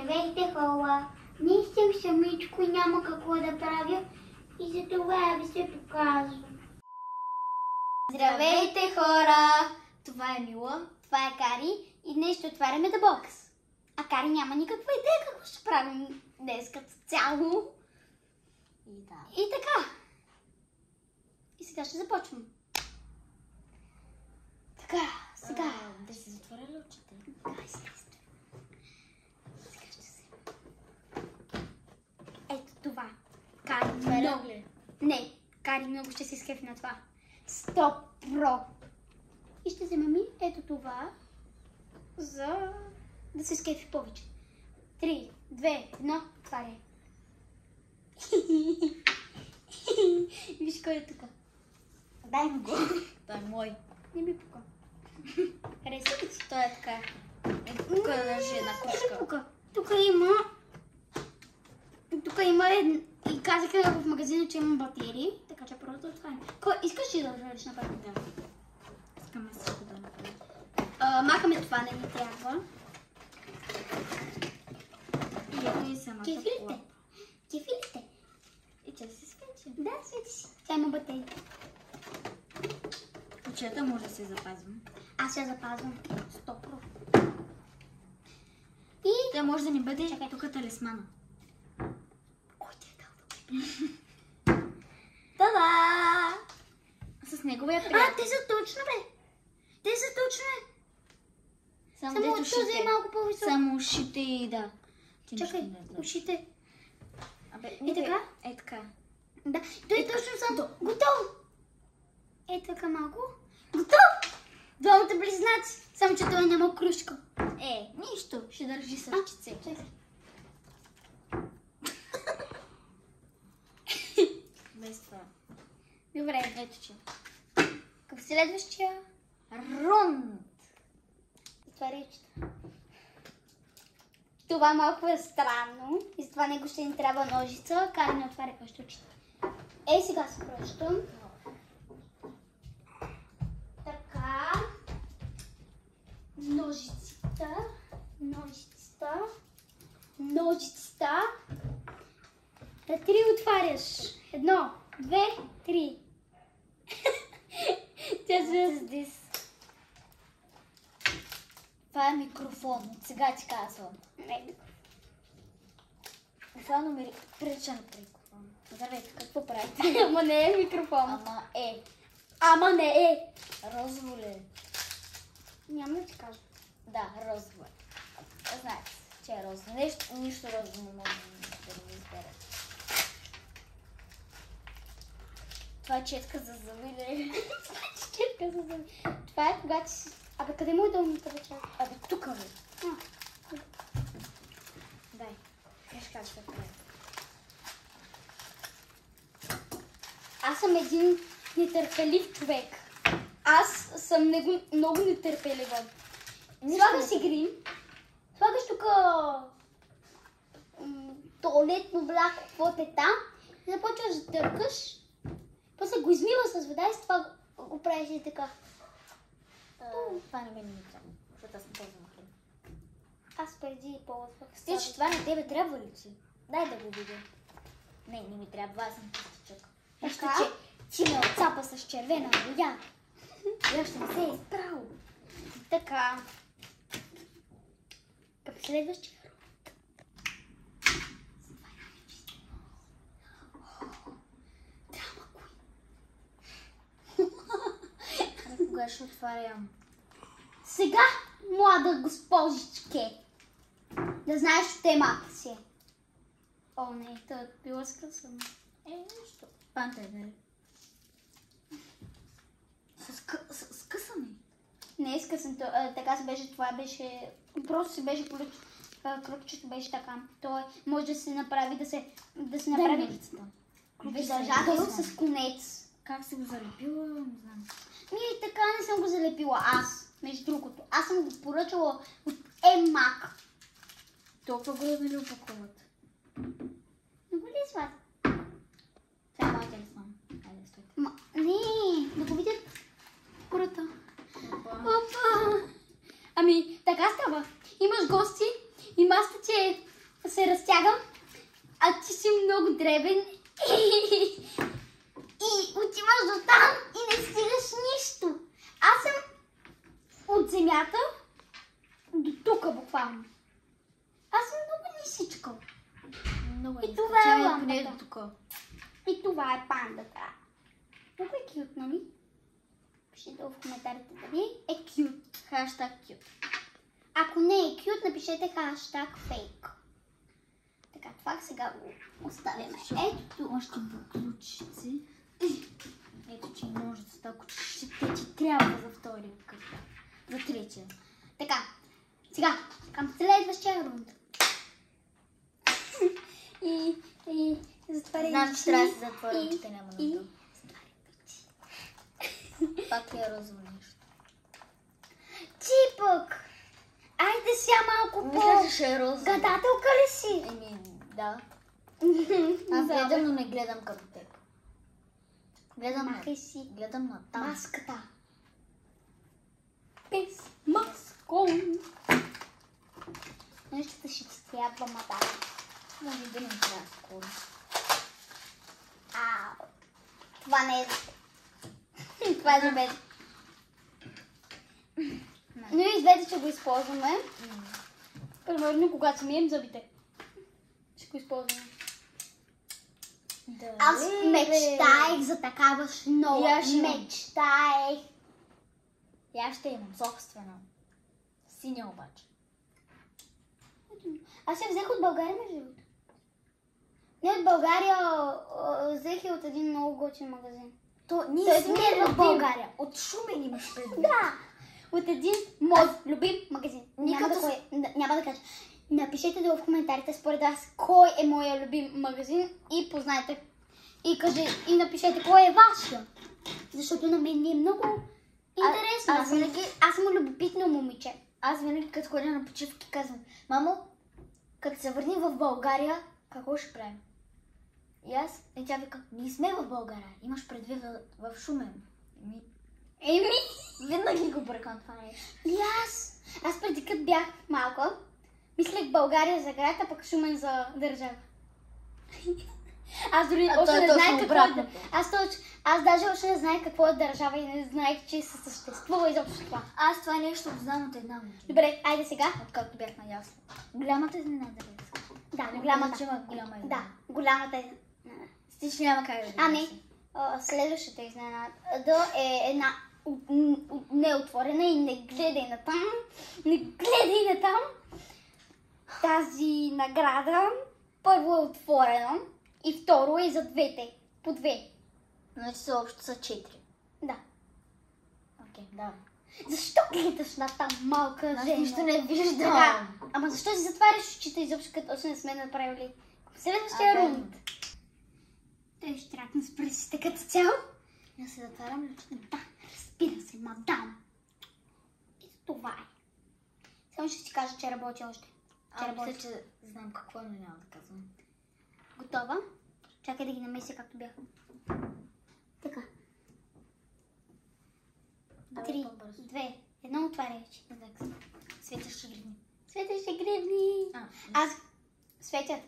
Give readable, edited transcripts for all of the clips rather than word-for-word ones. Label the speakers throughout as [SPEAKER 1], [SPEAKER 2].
[SPEAKER 1] Здравейте, хора! Днес съм самичко и няма какво да правя и за това ви се показвам. Здравейте, хора! Това е Мила, това е Кари и днес ще отваряме The Box. А Кари няма никаква идея какво ще правим днес като цяло. И така. И сега ще започвам. Така, сега.
[SPEAKER 2] Да си затворя ли очите?
[SPEAKER 1] Да, естествено. Сега ще се... Ето това. Кари много... Не, Кари много ще се изкефи на това. 100%. И ще вземем и ето това, за да се изкефи повече. 3, 2, 1, отваряй. Виж кой е тук. Дай му го.
[SPEAKER 2] Той е мой.
[SPEAKER 1] Не ми пука. Харесва ли ти?
[SPEAKER 2] Той е така. Тук държи една кружка.
[SPEAKER 1] Тук има... Тук има и казаха в магазина, че има батерии, така че просто отварям. Искаш ли да отвориш напред?
[SPEAKER 2] Да. Искаме всичко да направим.
[SPEAKER 1] Махаме това, не ни трябва.
[SPEAKER 2] И ето и самата
[SPEAKER 1] Кефилите. Кефилите.
[SPEAKER 2] И тя се свети.
[SPEAKER 1] Да, свети си. Тя има батерии.
[SPEAKER 2] Ключата може да се запазвам.
[SPEAKER 1] Аз я запазвам. 100%. И...
[SPEAKER 2] Той може да ни бъде
[SPEAKER 1] Чакай.
[SPEAKER 2] тук талисмана.
[SPEAKER 1] Кой ти е дал? Та-да!
[SPEAKER 2] С неговия приятел.
[SPEAKER 1] Те са точно, бе! Те са точно, бе!
[SPEAKER 2] Само
[SPEAKER 1] Само
[SPEAKER 2] дето
[SPEAKER 1] този
[SPEAKER 2] ушите.
[SPEAKER 1] е малко по-висок.
[SPEAKER 2] Само ушите и да. Ти нищо
[SPEAKER 1] Чакай,
[SPEAKER 2] не знаеш.
[SPEAKER 1] ушите.
[SPEAKER 2] Абе,
[SPEAKER 1] И така?
[SPEAKER 2] Е така.
[SPEAKER 1] Да, той е точно само. Готово! Е така малко. Готово! Двамата близнаци. Само, че той няма кружка.
[SPEAKER 2] Нищо. Ще държи с ръчице.
[SPEAKER 1] Чакай.
[SPEAKER 2] Без това.
[SPEAKER 1] Добре.
[SPEAKER 2] Ето че.
[SPEAKER 1] Към следващия.
[SPEAKER 2] Рунд.
[SPEAKER 1] Отваря очите. Това малко е странно. И затова него ще ни трябва ножица. Кари не отваря още очите. Сега се връщам. Така. Ножицата. Ножицата. Ножицата. На 3 отваряш. 1, 2, 3. Тя се...
[SPEAKER 2] Това е микрофон. От сега ти казвам.
[SPEAKER 1] Не,
[SPEAKER 2] Буквално ми прилича на микрофон. Здравейте, какво правите?
[SPEAKER 1] Ама не е микрофон.
[SPEAKER 2] Ама
[SPEAKER 1] Ама не е.
[SPEAKER 2] розово ли е?
[SPEAKER 1] Няма да ти кажа.
[SPEAKER 2] Да, розово е. Знаете, че е розово. Нищо розово не може да ми избере. Това е четка за зъби ли?
[SPEAKER 1] Четка за зъби. Това е когато си... Абе, къде му е долната вечер?
[SPEAKER 2] Абе, тук бе.
[SPEAKER 1] А,
[SPEAKER 2] Дай. Виж как ще прави.
[SPEAKER 1] Аз съм един нетърпелив човек. Аз съм много нетърпелива. Слагаш си грим, слагаш тук туалетно мляко, каквото е там, и започваш да търкаш, после го измиваш с вода и с това го правиш и така.
[SPEAKER 2] Това не ми трябва, защото аз не ползвам хлеб.
[SPEAKER 1] Аз преди ползвах.
[SPEAKER 2] Стига, че това на тебе трябва ли ти? Дай да го видя. Не ми трябва, аз съм пустичък. Нищо,
[SPEAKER 1] Така?
[SPEAKER 2] че ти ме отцапа с червена вода. Я ще не се е изправил.
[SPEAKER 1] Така. Към следващия рунд. Драма Queen.
[SPEAKER 2] Кога ще отварям?
[SPEAKER 1] Сега, млада госпожичке, да знаеш, че те малка си. О, не, това е било скъсано.
[SPEAKER 2] Нищо. Панта е, нали? Скъсане.
[SPEAKER 1] Не е скъсан, така се беше, това беше, просто се беше кръгчето беше така. Той може да се направи, да се направи държател с конец.
[SPEAKER 2] Как си го залепила? Не знам.
[SPEAKER 1] И така не съм го залепила аз, между другото. Аз съм го поръчала от Емак.
[SPEAKER 2] Толкова го да ли опакуват?
[SPEAKER 1] Не го ли сват?
[SPEAKER 2] Това е моят телефон. Айде, стойте.
[SPEAKER 1] Не, да го видят хората. Опа! Ами, така става. Имаш гости и масата ти е се разтягам, а ти си много дребен и отиваш до там и не стигаш нищо. Аз съм от земята до тук буквално. Аз съм много нисичка.
[SPEAKER 2] Много
[SPEAKER 1] И това е
[SPEAKER 2] не
[SPEAKER 1] лампата.
[SPEAKER 2] тук.
[SPEAKER 1] И това е пандата. Много е кют, нали? Пишете в коментарите дали е кют.
[SPEAKER 2] Хаштаг кют.
[SPEAKER 1] Ако не е кют, напишете хаштаг фейк. Така, това сега го оставяме. Ето тук.
[SPEAKER 2] Още буклучици. Ето, че ножицата, ако ще ти трябва за втория къп. За третия.
[SPEAKER 1] Така, сега към следващия рунд. и затваряй
[SPEAKER 2] Знам, че
[SPEAKER 1] очи.
[SPEAKER 2] трябва да се затворя очите, няма
[SPEAKER 1] и-
[SPEAKER 2] нужда. Пак е розово нещо.
[SPEAKER 1] Ти пък! Айде сега малко
[SPEAKER 2] Мисля, че ще е розово.
[SPEAKER 1] гадателка ли си?
[SPEAKER 2] Еми, да. Аз гледам, но не гледам като теб. Гледам
[SPEAKER 1] Махай си
[SPEAKER 2] гледам на там.
[SPEAKER 1] маската. Без маскон. Нещата ще ти трябва, мадам.
[SPEAKER 2] Може да не трябва скоро.
[SPEAKER 1] Ау. Това не е... Това е за мен. Но и двете ще го използваме. Примерно, когато си мием зъбите. Ще го използваме. Аз мечтаех за такава шнова.
[SPEAKER 2] И аз ще имам.
[SPEAKER 1] Мечтаех.
[SPEAKER 2] И аз ще имам собствена. Синя обаче.
[SPEAKER 1] Аз я взех от България, между другото. Не от България, взех и от един много готин магазин.
[SPEAKER 2] Ние
[SPEAKER 1] Той
[SPEAKER 2] сме
[SPEAKER 1] ми е
[SPEAKER 2] в
[SPEAKER 1] любим.
[SPEAKER 2] България. От Шумен имаш предвид.
[SPEAKER 1] Да, от един мой любим магазин. Няма
[SPEAKER 2] като
[SPEAKER 1] да кажа. Напишете долу в коментарите според вас кой е моя любим магазин и познайте. И напишете кой е вашия. Защото на мен ми е много интересно. Аз съм любопитно момиче.
[SPEAKER 2] Аз винаги като ходя на почивки казвам: мамо, като се върнем в България, какво ще правим? И аз, и тя вика: ние сме в България. Имаш предвид в Шумен.
[SPEAKER 1] Еми.
[SPEAKER 2] Винаги го бъркам това нещо.
[SPEAKER 1] И аз преди като бях малка, мислех България за град, а пък Шумен за държава. Аз дори още не знаех какво е. Аз даже още не знаех какво е държава и не знаех, че се съществува изобщо това.
[SPEAKER 2] Аз това нещо го знам от една година.
[SPEAKER 1] Добре, айде сега.
[SPEAKER 2] Откакто бях наясно. Голямата изненада ли?
[SPEAKER 1] Да,
[SPEAKER 2] Голямата. Има голяма изненада.
[SPEAKER 1] Да, голямата е.
[SPEAKER 2] Стич няма как да го
[SPEAKER 1] Ами, следващата изненада е една неотворена и не гледай на там. Не гледай на там. Тази награда първо е отворена и второ е за двете. По две.
[SPEAKER 2] Значи са общо са 4.
[SPEAKER 1] Да.
[SPEAKER 2] Окей, да.
[SPEAKER 1] Защо гледаш на там малка
[SPEAKER 2] Аз
[SPEAKER 1] жена?
[SPEAKER 2] нищо не виждам.
[SPEAKER 1] Така, ама защо си затваряш очите изобщо, като още не сме направили следващия рунд? Той ще трябва да спри си като цяло.
[SPEAKER 2] Я се затварям ли?
[SPEAKER 1] Да, разбира се, мадам. И това е. Само ще си кажа, че работи още.
[SPEAKER 2] Мисля, че знам какво, но няма да казвам.
[SPEAKER 1] Готова? Чакай да ги намеся както бяха. Така.
[SPEAKER 2] Давай
[SPEAKER 1] 3,
[SPEAKER 2] по-бързо.
[SPEAKER 1] 2, 1, отваряй очи.
[SPEAKER 2] Светящи гривни.
[SPEAKER 1] Светещи гривни. Аз светят.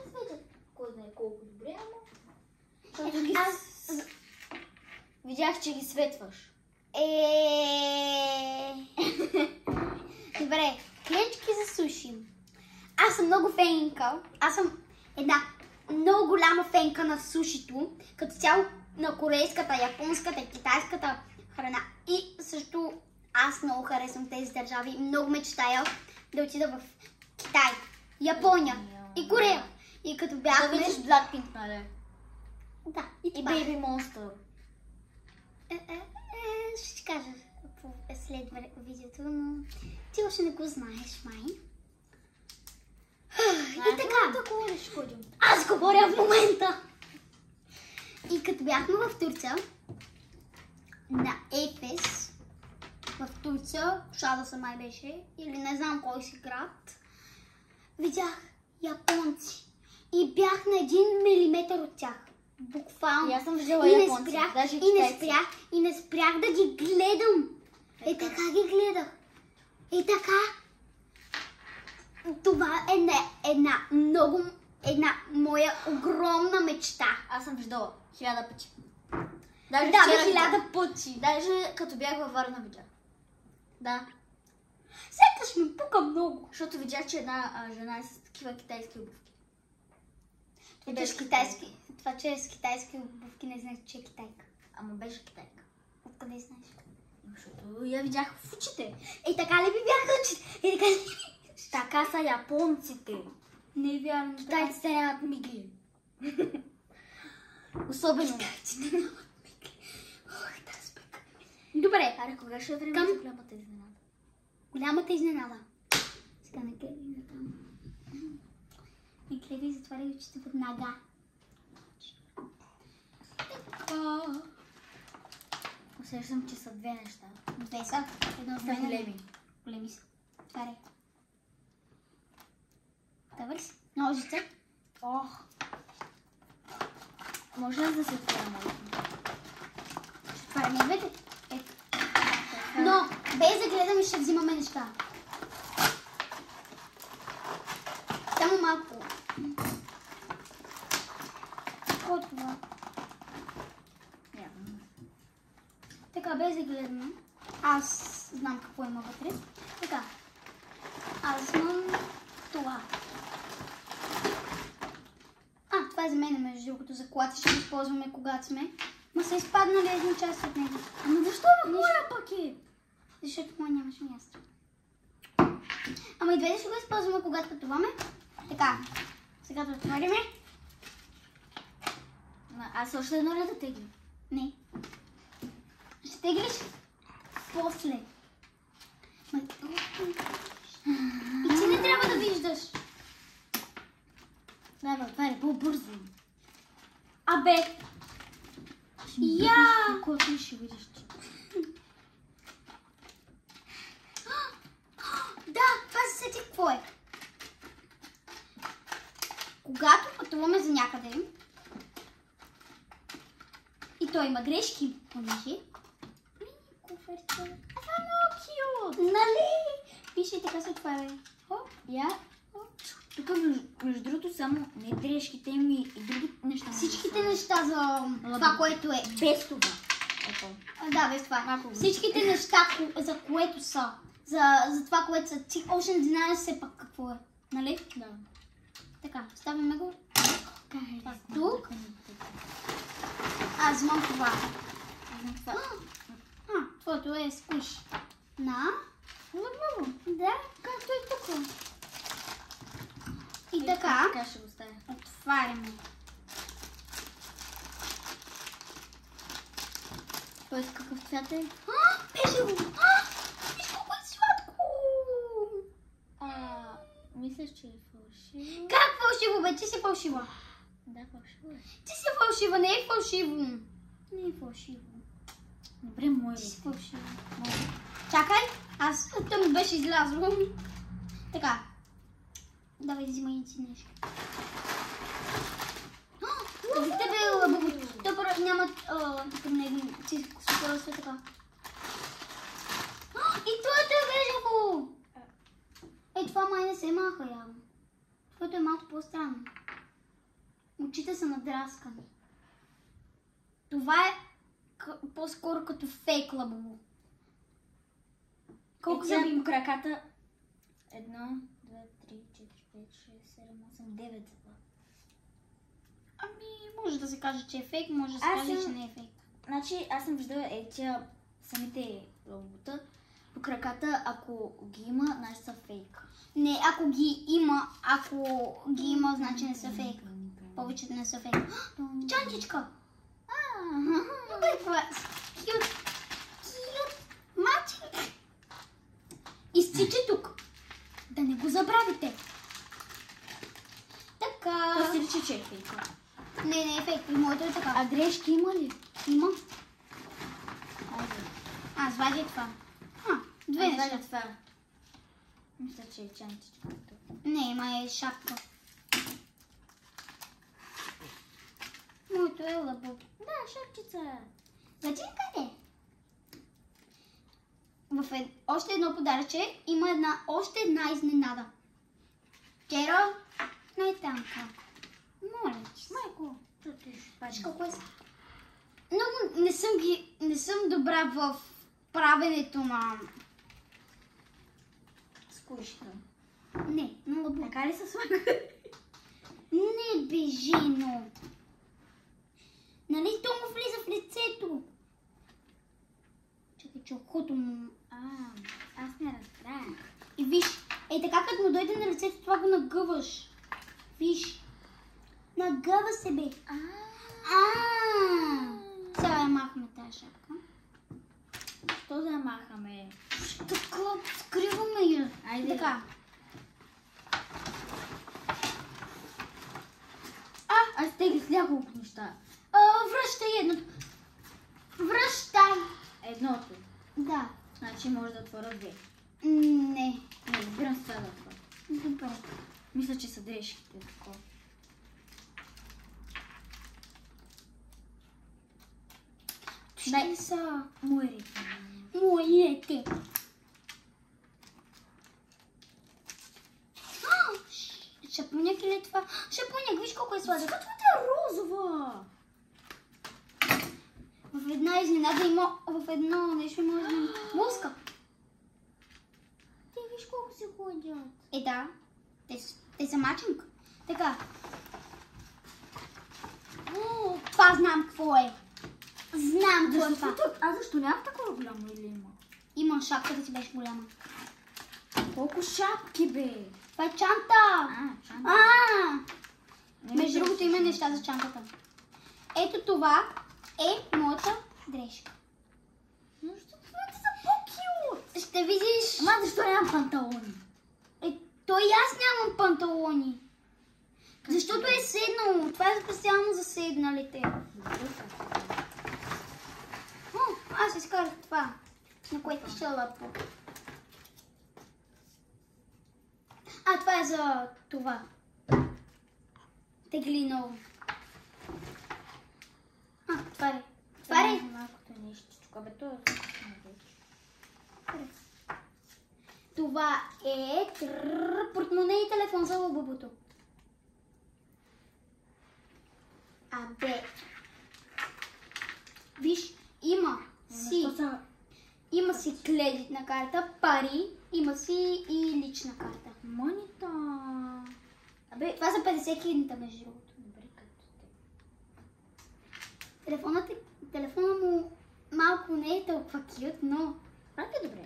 [SPEAKER 2] Светят. Кой знае колко добре, ама...
[SPEAKER 1] Аз...
[SPEAKER 2] Видях, че ги светваш.
[SPEAKER 1] Добре, клечки за суши. Аз съм много фенка. Аз съм една много голяма фенка на сушито. Като цяло на корейската, японската, китайската храна. И също аз много харесвам тези държави. Много мечтая да отида в Китай, Япония и Корея. И като бяхме...
[SPEAKER 2] Да видиш Blackpink, нали?
[SPEAKER 1] Да,
[SPEAKER 2] И Baby Monster.
[SPEAKER 1] Ще ти кажа след видеото, но ти още не го знаеш, май. И така. Аз говоря в момента. И като бяхме в Турция, на Ефес, в Турция, Шадоса май беше, или не знам кой си град, видях японци. И бях на 1 милиметър от тях. Буквално.
[SPEAKER 2] И аз съм виждала японци.
[SPEAKER 1] И не спрях да ги гледам. Така ги гледах. И така. Това е една моя огромна мечта.
[SPEAKER 2] Аз съм виждала 1000 пъти. Даже
[SPEAKER 1] Да,
[SPEAKER 2] вчера
[SPEAKER 1] 1000 пъти.
[SPEAKER 2] Даже като бях във Варна видях. Да.
[SPEAKER 1] Сякаш ми пука много.
[SPEAKER 2] Защото видях, че една жена е с такива китайски обувки.
[SPEAKER 1] Това, че е с китайски обувки, не знаеш, че е китайка.
[SPEAKER 2] Ама беше китайка.
[SPEAKER 1] Откъде знаеш?
[SPEAKER 2] Защото я видях в очите.
[SPEAKER 1] Така ли би бяха очите?
[SPEAKER 2] Така са японците.
[SPEAKER 1] Не е вярно.
[SPEAKER 2] Китайците нямат мигли. Особено.
[SPEAKER 1] Китайците нямат мигли. Да, спека. Добре.
[SPEAKER 2] Аре, кога ще е време за голямата изненада?
[SPEAKER 1] Голямата изненада. Сега не гледай на там. Не гледай, затваряй очите веднага. Така.
[SPEAKER 2] Усещам, че са две неща.
[SPEAKER 1] Две са. Едно
[SPEAKER 2] Са големи.
[SPEAKER 1] Големи са. Отваряй. Давай ли си? Ножица.
[SPEAKER 2] Ох. Може ли да се отворя малко?
[SPEAKER 1] Ще отваряме двете. Но, без да гледаме, ще взимаме неща. Само малко. Какво е това? Така, без да гледаме. Аз знам какво има вътре. Така. Аз имам това. Това е за мен, между другото, за колата ще го използваме, когато сме. Ма са изпаднали една част от него.
[SPEAKER 2] Ама защо в моя пакет?
[SPEAKER 1] Защото в моя нямаше място. Ама и двете ще го използваме, когато пътуваме. Така, сега да отвориме.
[SPEAKER 2] Аз още едно ли да тегли?
[SPEAKER 1] Не. Ще теглиш? После. И ти не трябва да виждаш.
[SPEAKER 2] Давай, това е по-бързо.
[SPEAKER 1] Абе. Я!
[SPEAKER 2] Колко ще видиш ти?
[SPEAKER 1] Да, това се сетих какво е. Когато пътуваме за някъде и той има грешки, понеже мини куферче. Това е много кют. Нали? Пише така се отваря.
[SPEAKER 2] Я. Тук между другото само не дрежките ми и други неща.
[SPEAKER 1] Всичките неща за това, което е.
[SPEAKER 2] Без това.
[SPEAKER 1] Да, без това. Всичките неща, за което са. За това, което са. Ти още не знаеш все пак какво е. Нали?
[SPEAKER 2] Да.
[SPEAKER 1] Така, ставаме го. Тук. Аз имам това. Твоето е сквиш. Да, както е тук. И така.
[SPEAKER 2] Така ще го ставя.
[SPEAKER 1] Отваряме.
[SPEAKER 2] Тоест какъв цвят е?
[SPEAKER 1] Беше го! Виж колко е сладко!
[SPEAKER 2] Мислиш, че е фалшиво?
[SPEAKER 1] Как фалшиво, бе? Ти си фалшива.
[SPEAKER 2] Да, фалшиво е.
[SPEAKER 1] Ти си фалшива, не е фалшиво. Не е фалшиво.
[SPEAKER 2] Добре, мое.
[SPEAKER 1] Ти си фалшива. Чакай, то ми беше излязло. Така. Давай, взимай и си нещо. За тебе е лъбовото. То първо няма към него. Ти си просто така. И твоето е бежево! Това май не се маха явно. Твоето е малко по-странно. Очите са надраскани. Това е по-скоро като фейк лъбово. Колко зъби има?
[SPEAKER 2] Краката? 1, 2, 3, 4, 5, 6, 7, 8, 9 зъба.
[SPEAKER 1] Може да се каже, че е фейк, може да се каже, че не е фейк.
[SPEAKER 2] Значи, аз съм виждала тия самите лъбовота по краката, ако ги има, значи са фейк.
[SPEAKER 1] Не, ако ги има, значи не са фейк. Повечето не са фейк. Чанчичка! Кют! Мачик! Изтича тук. Да не го забравите. Така.
[SPEAKER 2] Това се рече, че е фейк.
[SPEAKER 1] Не е фейк. Моето е така.
[SPEAKER 2] А грешки има ли?
[SPEAKER 1] Има. Извади това. Две неща.
[SPEAKER 2] Това. Мисля, че е чанчичка.
[SPEAKER 1] Не, има шапка. Моето е лъбо.
[SPEAKER 2] Да, шапчица.
[SPEAKER 1] Значи къде? В още едно подаръче има още една изненада. Черо, най-танка. Моля ти се.
[SPEAKER 2] Майко,
[SPEAKER 1] Виж колко е... Много не съм добра в правенето на...
[SPEAKER 2] скучно.
[SPEAKER 1] Не, много добре.
[SPEAKER 2] Така ли се слага?
[SPEAKER 1] Не, бежино. Нали то му влиза в лицето? Чакай, че ухото му...
[SPEAKER 2] Аз не разбрах.
[SPEAKER 1] И виж, така като му дойде на лицето, това го нагъваш. Виж. Нагъва се, бе. Сега я махме тази шапка.
[SPEAKER 2] Що да я махаме?
[SPEAKER 1] Така, скриваме я.
[SPEAKER 2] Айде.
[SPEAKER 1] Така.
[SPEAKER 2] Аз теглих няколко неща.
[SPEAKER 1] Връщай едното. Връщай.
[SPEAKER 2] Едното.
[SPEAKER 1] Да.
[SPEAKER 2] Значи може да отворя две.
[SPEAKER 1] Не.
[SPEAKER 2] Не, разбирам с това да отворя.
[SPEAKER 1] Добре.
[SPEAKER 2] Мисля, че са дрешките. Такова.
[SPEAKER 1] Ще са
[SPEAKER 2] Моерите.
[SPEAKER 1] моите. Шапуняк ли е това? Шапуняк, виж колко е сладък.
[SPEAKER 2] Защо това е розова?
[SPEAKER 1] В една изненада има, в едно нещо може да има луска.
[SPEAKER 2] Ти виж колко се ходят.
[SPEAKER 1] Да, те са мачинка. Така. Това знам какво е. Знам какво е това.
[SPEAKER 2] А защо няма такова голямо или има?
[SPEAKER 1] Има шапката си беше голяма.
[SPEAKER 2] Колко шапки, бе?
[SPEAKER 1] Това е чанта.
[SPEAKER 2] Чанта.
[SPEAKER 1] Между другото има неща за чантата. Ето това е моята дрежка.
[SPEAKER 2] Но защо това са по-кют?
[SPEAKER 1] Ще видиш.
[SPEAKER 2] Ама защо нямам панталони?
[SPEAKER 1] Той и аз нямам панталони. Защото е седнало. Това е специално за седналите. Аз изкарах това, на което ще лапо. Това е за това. Тегли ново. Това е.
[SPEAKER 2] Малкото нещо. Бе, то
[SPEAKER 1] Това е портмоне и телефон за лабубото. Виж, има си кредитна карта, пари, има си и лична карта.
[SPEAKER 2] Монита.
[SPEAKER 1] Това за 50 хилядната, между другото.
[SPEAKER 2] Добре, като те.
[SPEAKER 1] Телефона му малко не е толкова кют, но...
[SPEAKER 2] Пак е добре.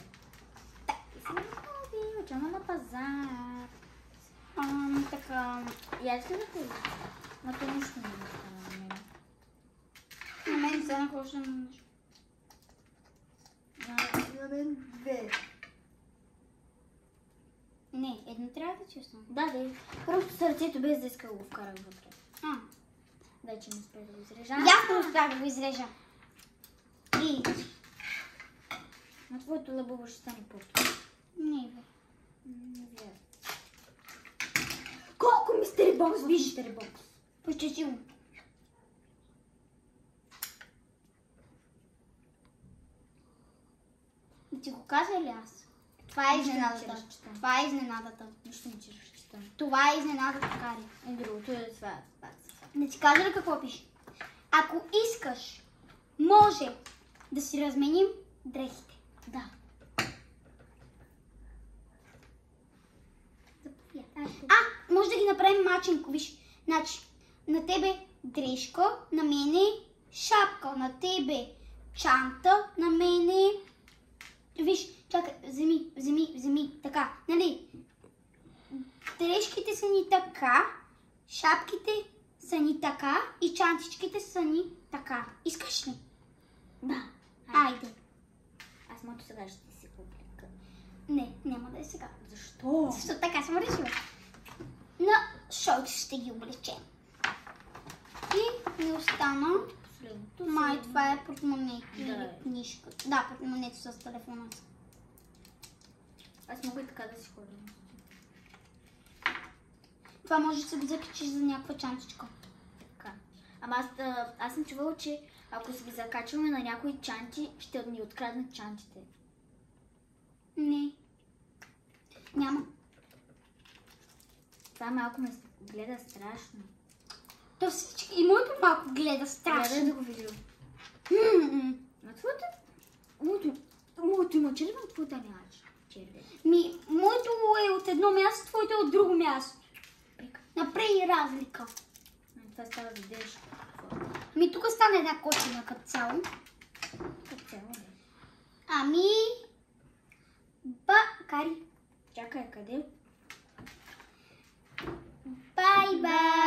[SPEAKER 2] Отиваме на пазар.
[SPEAKER 1] Така...
[SPEAKER 2] И аз ли да ходя? Ма то нищо не ми стана на мен.
[SPEAKER 1] На мен се нахожда на нещо.
[SPEAKER 2] Две.
[SPEAKER 1] Не, едно трябва да чувствам.
[SPEAKER 2] Да. Просто сърцето без да иска го вкарах вътре. Дай, че не спре да го изрежа.
[SPEAKER 1] Ясно успях да го изрежа. И...
[SPEAKER 2] На твоето лъбово ще стане по-то.
[SPEAKER 1] Не, бе.
[SPEAKER 2] Не вярвам. Колко мистери бокс в
[SPEAKER 1] Виж.
[SPEAKER 2] мистери бокс?
[SPEAKER 1] Почти го. Да ти го кажа ли аз? Това е изненадата. Това е изненадата.
[SPEAKER 2] Нищо не че разчитам.
[SPEAKER 1] Това е изненадата, Кари.
[SPEAKER 2] И другото е това.
[SPEAKER 1] Да ти кажа ли какво пише? Ако искаш, може да си разменим дрехите.
[SPEAKER 2] Да.
[SPEAKER 1] Може да ги направим маченко, виж. Значи, на тебе дрежка, на мене шапка, на тебе чанта, на мене... Виж, чакай, вземи, така, нали? Дрежките са ни така, шапките са ни така и чантичките са ни така. Искаш ли?
[SPEAKER 2] Да.
[SPEAKER 1] Айде.
[SPEAKER 2] Аз моето сега ще си публика.
[SPEAKER 1] Не, няма да е сега.
[SPEAKER 2] Защо?
[SPEAKER 1] Защото така съм решила. На шоуто ще ги облечем. И ми остана...
[SPEAKER 2] Последното.
[SPEAKER 1] Май, това е портмонето
[SPEAKER 2] Да.
[SPEAKER 1] или книжка. Да, портмонето с телефона.
[SPEAKER 2] Аз мога и така да си ходя.
[SPEAKER 1] Това може да се го закачиш за някаква чантичка.
[SPEAKER 2] Така. Ама аз съм чувала, че ако си ги закачваме на някои чанти, ще ни откраднат чантите.
[SPEAKER 1] Не. Няма.
[SPEAKER 2] Това малко ме гледа страшно.
[SPEAKER 1] То всички, и моето малко гледа страшно.
[SPEAKER 2] Трябва да го видя. А твоето... Моето има червен, твоето няма червен.
[SPEAKER 1] Моето е от едно място, твоето е от друго място. Направи разлика.
[SPEAKER 2] Това става за дежа.
[SPEAKER 1] Тук стана една котина като цяло.
[SPEAKER 2] Като цяло, да.
[SPEAKER 1] Кари.
[SPEAKER 2] Чакай, къде?
[SPEAKER 1] Бай-бай!